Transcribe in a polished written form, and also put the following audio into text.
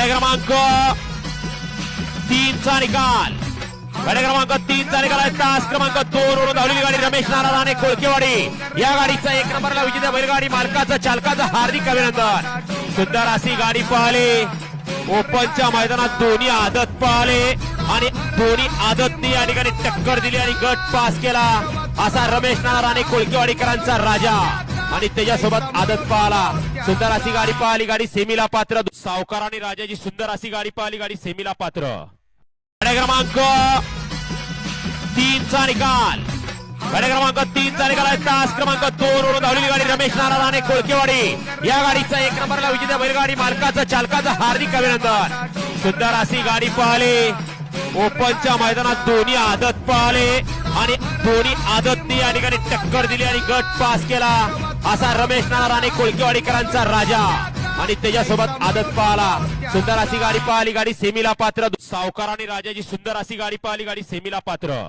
क्रमांक 3 चा निकाल, गाडी क्रमांक 3 चा निकाल आहे. तास क्रमांक 2 वरून धावलेली गाडी रमेश नाना राणे कोळकेवाडी या गाडीचा 1 नंबरला विजेत्या बैलगाडी मालकाचा चालकाचं हार्दिक अभिनंदन. सुंदर अशी गाडी पळाली. ओपनच्या मैदानात दोन्ही आदत पळाले आणि दोन्ही आदतनी या ठिकाणी टक्कर दिली आणि गट पास केला. असा रमेश नाना राणे कोळकेवाडीकरांचा राजा आणि त्याच्यासोबत आदत पळाला. सुंदर अशी गाडी पळाली. गाडी सेमीला पात्र. सावकार आणि राजाची सुंदर अशी गाडी पळाली. गाडी सेमीला पात्र. गाडी क्रमांक 3 चा निकाल, गाडी क्रमांक 3 चा निकाल आहे. तास क्रमांक 2 वरून धावलेली गाडी रमेश नाना राणे कोळकेवाडी या गाडीचा 1 नंबरला विजेत्या बैलगाडी मालकाचा चालकाचं हार्दिक अभिनंदन. सुंदर अशी गाडी पळाली. ओपनच्या मैदानात दोन्ही आदत पळाले आणि दोन्ही आदतनी या ठिकाणी टक्कर दिली आणि गट पास केला. असा रमेश नाना राणे कोळकेवाडीकरांचा राजा आणि त्याच्यासोबत आदत पळाला. सुंदर अशी गाडी पळाली. गाडी सेमीला पात्र. सावकार आणि राजाची सुंदर अशी गाडी पळाली. गाडी सेमीला पात्र.